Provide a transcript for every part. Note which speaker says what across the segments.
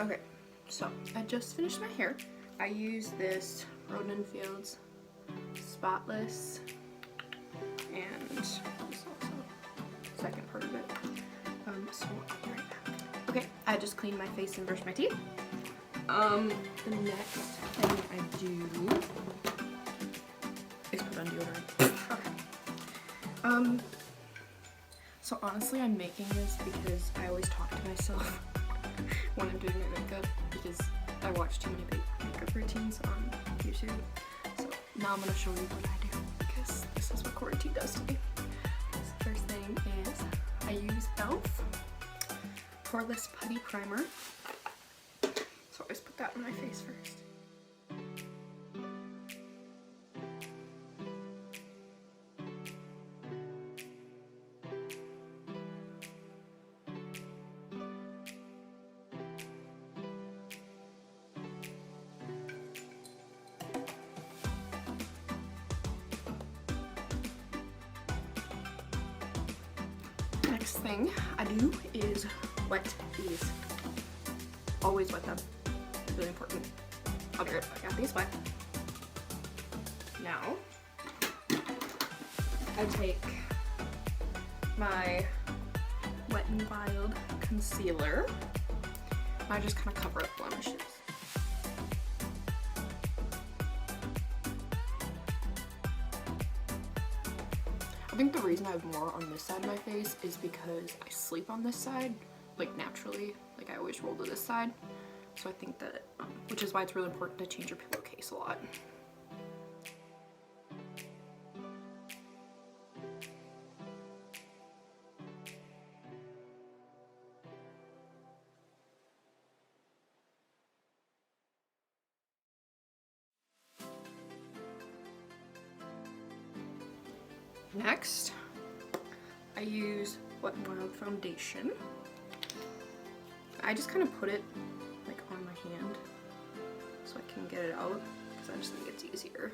Speaker 1: Okay, so I just finished my hair. I use this Roden & Fields Spotless, and this also second part of it. So I'll be right back. Okay, I just cleaned my face and brushed my teeth. The next thing I do is put on deodorant. Okay. So honestly, I'm making this because I always talk to myself when I'm doing my makeup because I watch too many makeup routines on YouTube. So now I'm gonna show you what I do because this is what quarantine does to me. So first thing is I use e.l.f. Poreless Putty Primer. So I always put that on my face first. Next thing I do is wet these. Always wet them. Really important. I'll be right back. I got these wet. Now I take my Wet n Wild concealer. I just kind of cover up blemishes. I think the reason I have more on this side of my face is because I sleep on this side, like naturally, like I always roll to this side. So I think that, which is why it's really important to change your pillowcase a lot. Next, I use Wet n Wild foundation. I just kind of put it like on my hand so I can get it out because I just think it's easier.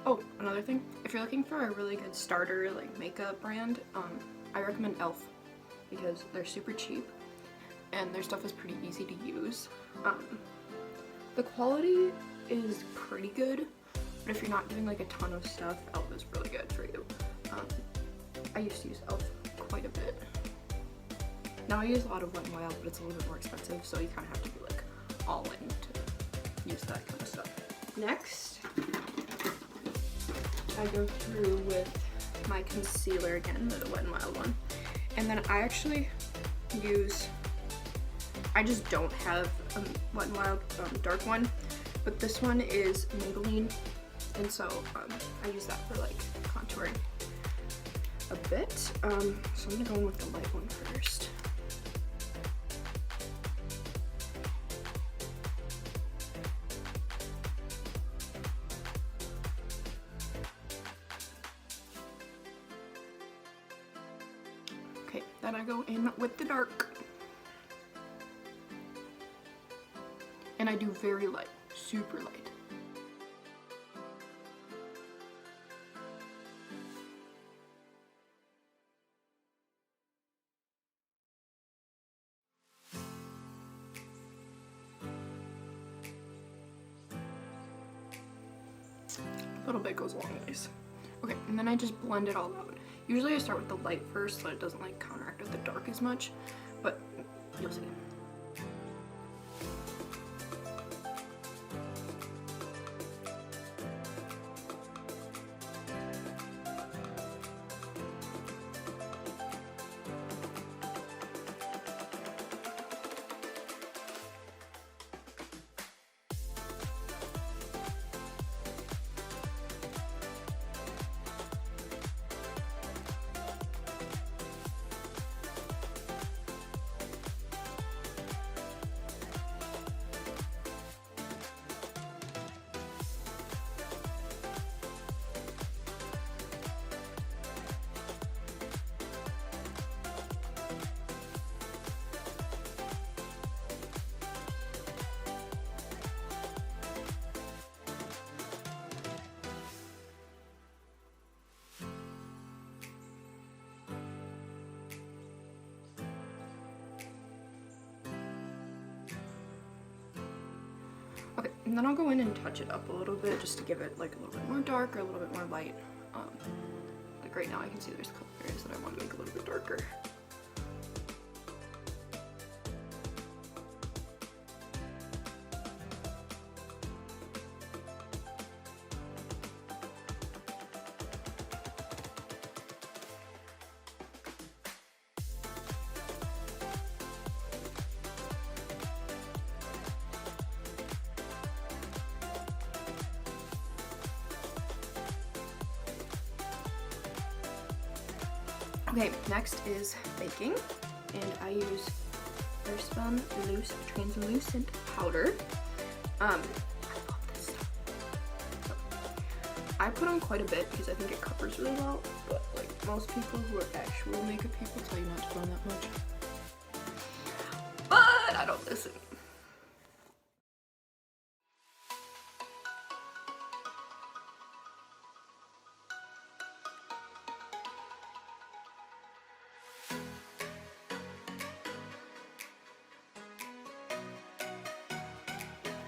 Speaker 1: Oh, another thing, if you're looking for a really good starter like makeup brand, I recommend e.l.f. because they're super cheap and their stuff is pretty easy to use. The quality is pretty good, but if you're not doing like a ton of stuff, e.l.f. is really good for you. I used to use e.l.f. quite a bit. Now I use a lot of Wet n Wild, but it's a little bit more expensive, so you kind of have to be like all in to use that kind of stuff. Next, I go through with my concealer again, the Wet n Wild one, and then I actually use, I just don't have a Wet n Wild dark one, but this one is Maybelline, and so I use that for like contouring a bit. So I'm gonna go in with the light one first. Okay, then I go in with the dark. And I do very light, super light. A little bit goes a long ways. Okay, and then I just blend it all out. Usually I start with the light first so it doesn't like counteract with the dark as much, but you'll see. And then I'll go in and touch it up a little bit just to give it like a little bit more dark or a little bit more light. Like right now I can see there's color areas that I want to make a little bit darker. Okay, next is baking, and I use Airspun loose translucent powder. I love this stuff. So, I put on quite a bit because I think it covers really well, but like most people who are actual makeup people tell you not to put on that much. But I don't listen.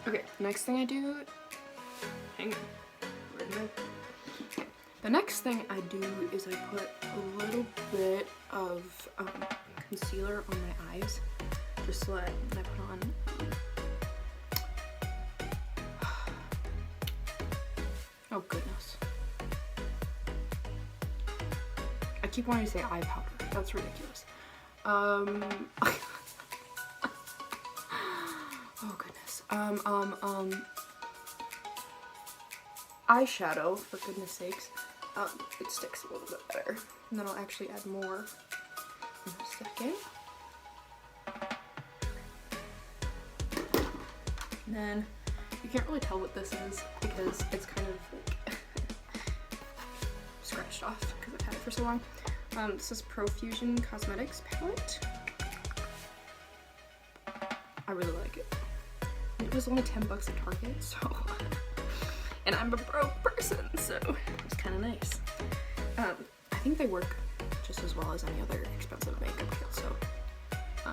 Speaker 1: Okay, next thing I do, hang on, okay. The next thing I do is I put a little bit of concealer on my eyes, just so that I put on, oh goodness. I keep wanting to say eye powder, that's ridiculous. Oh goodness. Eyeshadow, for goodness sakes. It sticks a little bit better. And then I'll actually add more in a second. And then you can't really tell what this is because it's kind of like scratched off because I've had it for so long. This is Profusion Cosmetics palette. I really like it. It was only 10 bucks at Target, so, and I'm a broke person, so it's kind of nice. I think they work just as well as any other expensive makeup kit, so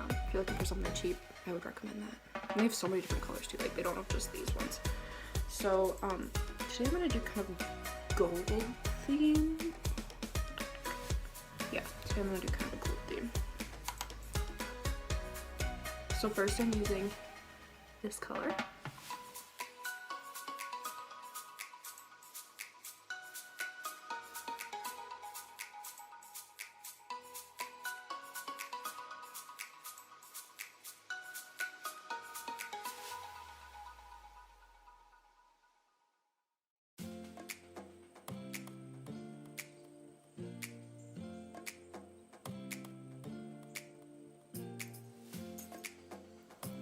Speaker 1: if you're looking for something cheap, I would recommend that. And they have so many different colors too, like they don't have just these ones. So today I'm gonna do kind of gold theme. Yeah, today I'm gonna do kind of a gold theme. So first I'm using this color.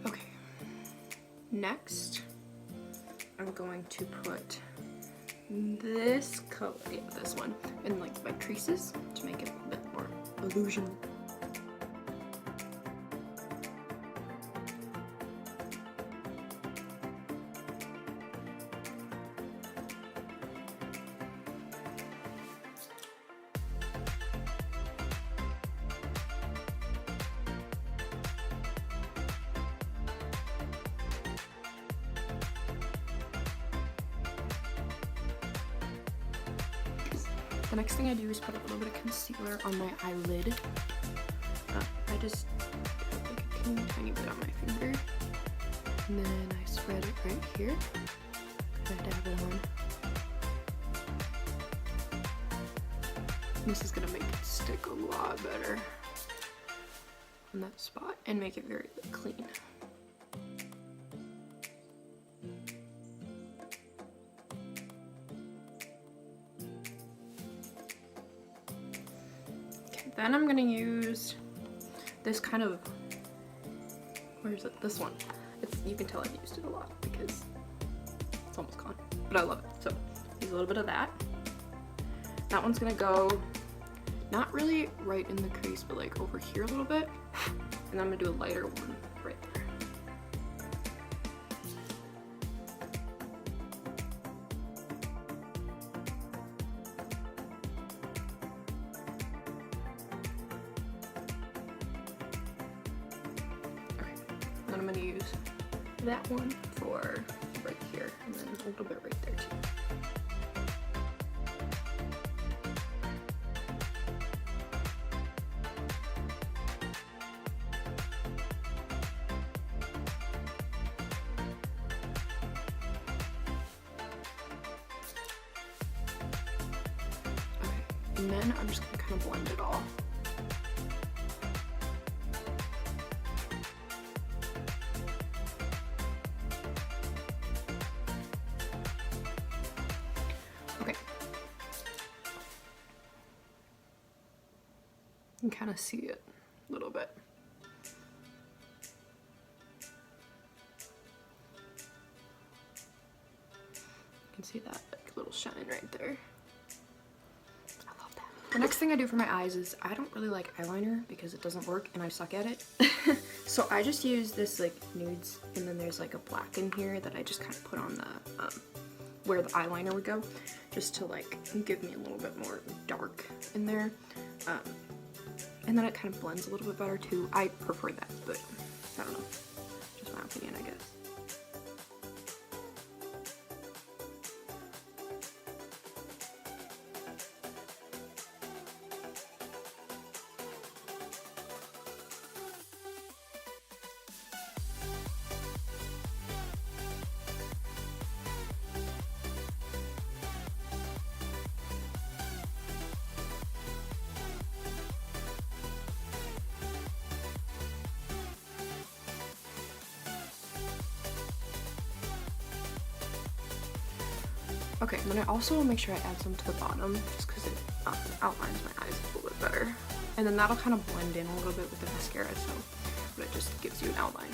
Speaker 1: Okay. Next, I'm going to put this color, yeah, this one, in like my creases to make it a bit more illusion. The next thing I do is put a little bit of concealer on my eyelid. I just put like a tiny bit on my finger. And then I spread it right here. I dab it on. This is gonna make it stick a lot better on that spot and make it very clean. Then I'm gonna use this kind of, where is it? This one. You can tell I've used it a lot because it's almost gone, but I love it. So use a little bit of that. That one's gonna go not really right in the crease, but like over here a little bit. And I'm gonna do a lighter one right there. I'm going to use that one for right here. a little bit right there too. And then I'm just gonna kind of blend it all. Okay. You can kind of see it a little bit. You can see that like, little shine right there. The next thing I do for my eyes is I don't really like eyeliner because it doesn't work and I suck at it. So I just use this like nudes, and then there's like a black in here that I just kind of put on the where the eyeliner would go, just to like give me a little bit more dark in there. And then it kind of blends a little bit better too. I prefer that, but I don't know. Just my opinion, I guess. Okay, and then I also make sure I add some to the bottom just because it outlines my eyes a little bit better. And then that'll kind of blend in a little bit with the mascara, so but it just gives you an outline.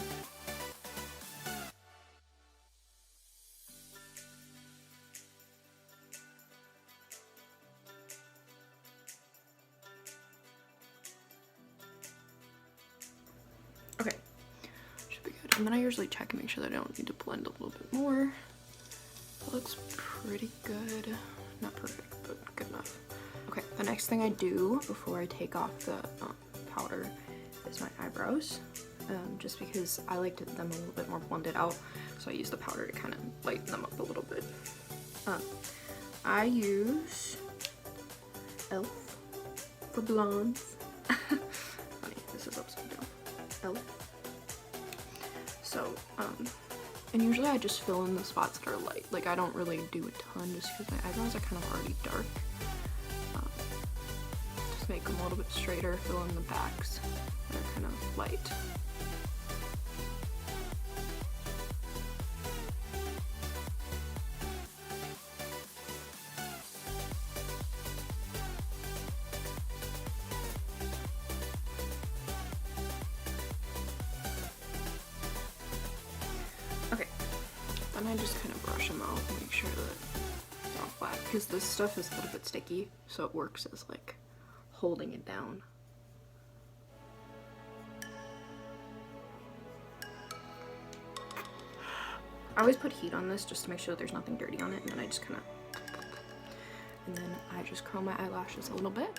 Speaker 1: Okay, should be good. And then I usually check and make sure that I don't need to blend a little bit more. That looks pretty good. Not perfect, but good enough. Okay, the next thing I do before I take off the powder is my eyebrows. Just because I like them a little bit more blended out, so I use the powder to kind of lighten them up a little bit. I use e.l.f. for blondes. Funny, this is upside down. e.l.f. So, and usually I just fill in the spots that are light. Like I don't really do a ton just because my eyebrows are kind of already dark. Just make them a little bit straighter, fill in the backs that are kind of light. And I just kind of brush them out and make sure that they're all flat, because this stuff is a little bit sticky, so it works as like holding it down. I always put heat on this just to make sure that there's nothing dirty on it, and then I just kind of, and then I just curl my eyelashes a little bit.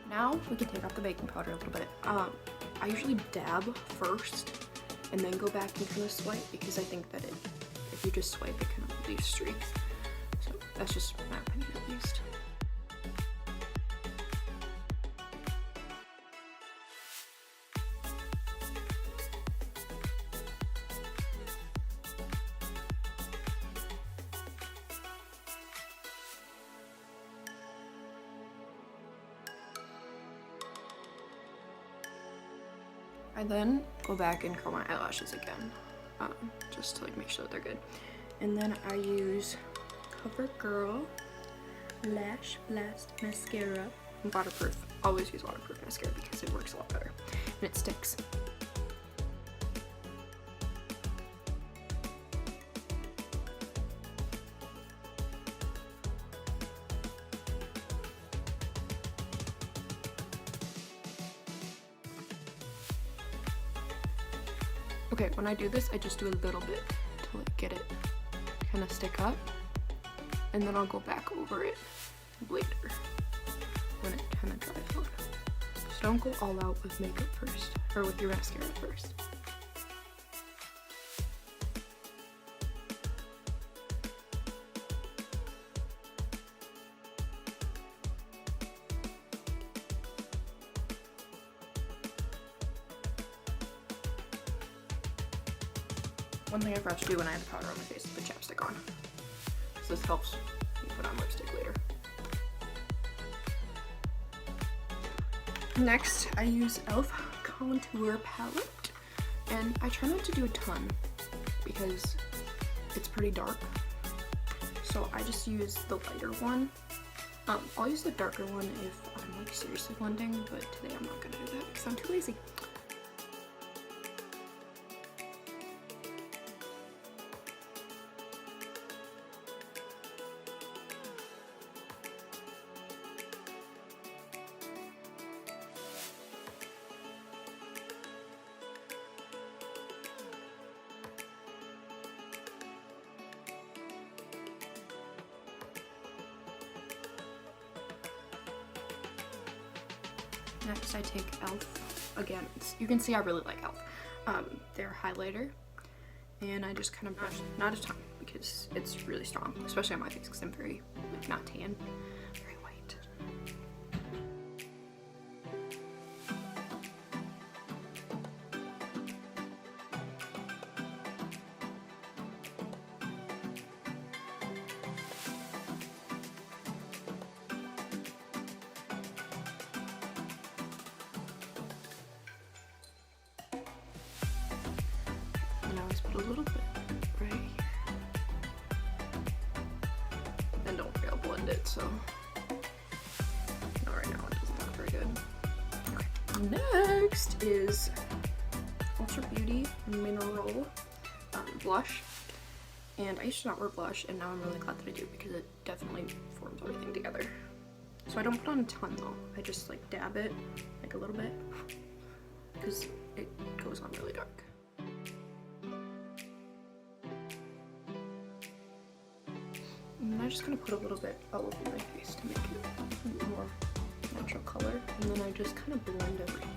Speaker 1: Now we can take off the baking powder a little bit. I usually dab first and then go back and kind of swipe, because I think that if you just swipe, it kind of leaves streaks. So that's just my opinion, at least. I then go back and curl my eyelashes again, just to like make sure that they're good. And then I use CoverGirl Lash Blast Mascara. Waterproof. Always use waterproof mascara because it works a lot better and it sticks. Okay, when I do this, I just do a little bit to like get it kind of stick up, and then I'll go back over it later when it kind of dries on. So don't go all out with makeup first, or with your mascara first. One thing I forgot to do when I had the powder on my face is put chapstick on. So this helps you put on lipstick later. Next, I use e.l.f. contour palette. And I try not to do a ton because it's pretty dark. So I just use the lighter one. I'll use the darker one if I'm like seriously blending, but today I'm not gonna do that because I'm too lazy. Next I take e.l.f. Again, you can see I really like e.l.f. Their highlighter, and I just kind of brush, not a ton because it's really strong, especially on my face because I'm very like not tan, very white. And I always put a little bit right here. And don't worry, I'll blend it, so. No, right now it doesn't look very good. Okay. Next is Ultra Beauty Mineral blush. And I used to not wear blush, and now I'm really glad that I do because it definitely forms everything together. So I don't put on a ton though. I just like dab it like a little bit because it goes on really dark. And I'm just gonna put a little bit all over my face to make it more natural color, and then I just kind of blend everything.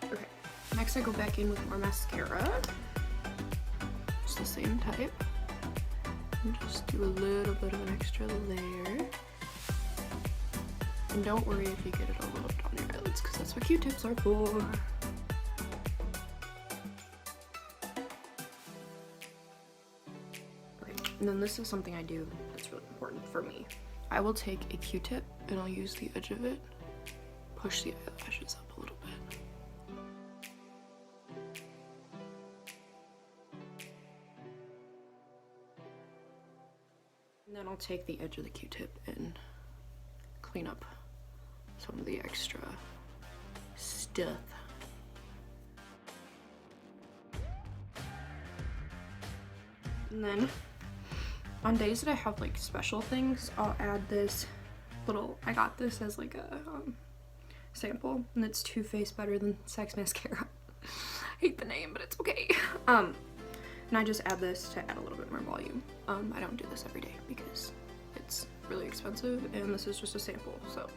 Speaker 1: Okay, next I go back in with more mascara. It's the same type. And just do a little bit of an extra layer. And don't worry if you get it all up on your eyelids, because that's what Q-tips are for. Okay, and then this is something I do that's really important for me. I will take a Q-tip and I'll use the edge of it, push the eyelashes up a little bit. And then I'll take the edge of the Q-tip and clean up some of the extra stuff. And then on days that I have like special things, I'll add this little, I got this as like a sample, and it's Too Faced Better Than Sex mascara. I hate the name, but it's okay. And I just add this to add a little bit more volume. I don't do this every day because it's really expensive, and this is just a sample, so.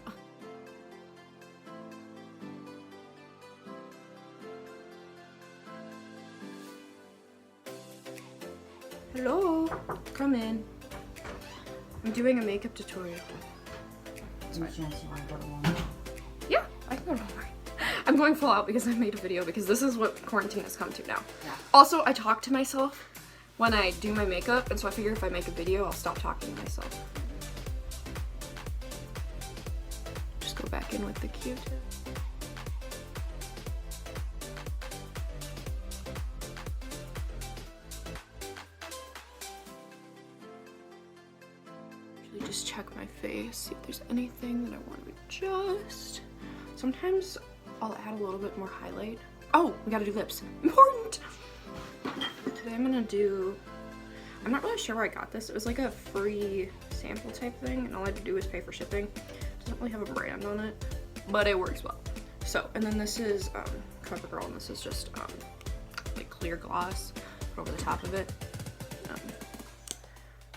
Speaker 1: Hello, come in. I'm doing a makeup tutorial. Yeah, I can go to Walmart. I'm going full out because I made a video because this is what quarantine has come to now. Yeah. Also, I talk to myself when I do my makeup, and so I figure if I make a video, I'll stop talking to myself. Just go back in with the Q-tip. Usually just check my face, see if there's anything that I want to adjust. Sometimes I'll add a little bit more highlight. Oh, we gotta do lips. Important! Today I'm gonna do, I'm not really sure where I got this. It was like a free sample type thing, and all I had to do was pay for shipping. It doesn't really have a brand on it, but it works well. So, and then this is CoverGirl, and this is just like clear gloss over the top of it.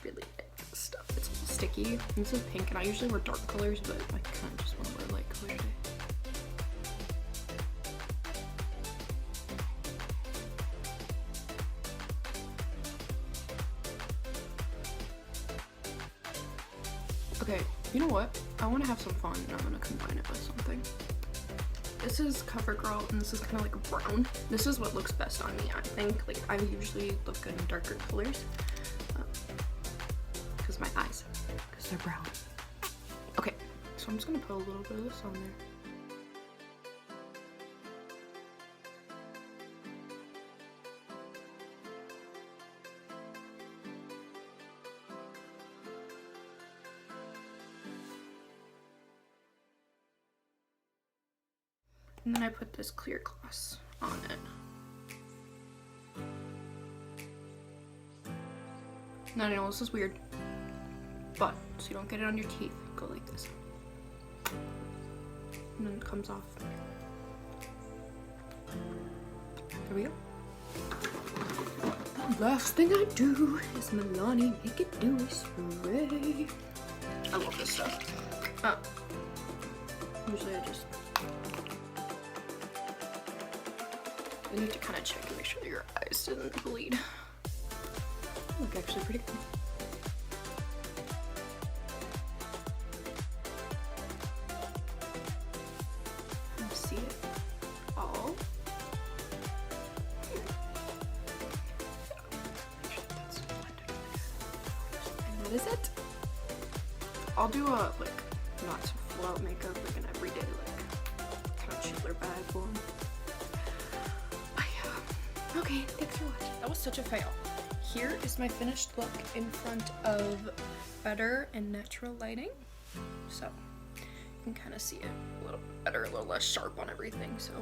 Speaker 1: Really good stuff. It's sticky. And this is pink, and I usually wear dark colors, but I kind of just want to wear light color today. Okay, you know what? I want to have some fun, and I'm going to combine it with something. This is CoverGirl, and this is kind of like a brown. This is what looks best on me, I think. Like, I usually look good in darker colors. Because my eyes. Because they're brown. Okay, so I'm just going to put a little bit of this on there. And then I put this clear gloss on it. Now I know this is weird, but so you don't get it on your teeth, go like this. And then it comes off. There we go. The last thing I do is Milani Make It Dewy Spray. I love this stuff. Usually I just... You need to kind of check and make sure that your eyes didn't bleed. Look, actually pretty good. See it all. And that is it. I'll do a like not so full out makeup, like an everyday like kind of chiller bag one. Okay, thanks for watching. That was such a fail. Here is my finished look in front of better and natural lighting. So you can kind of see it a little better, a little less sharp on everything. So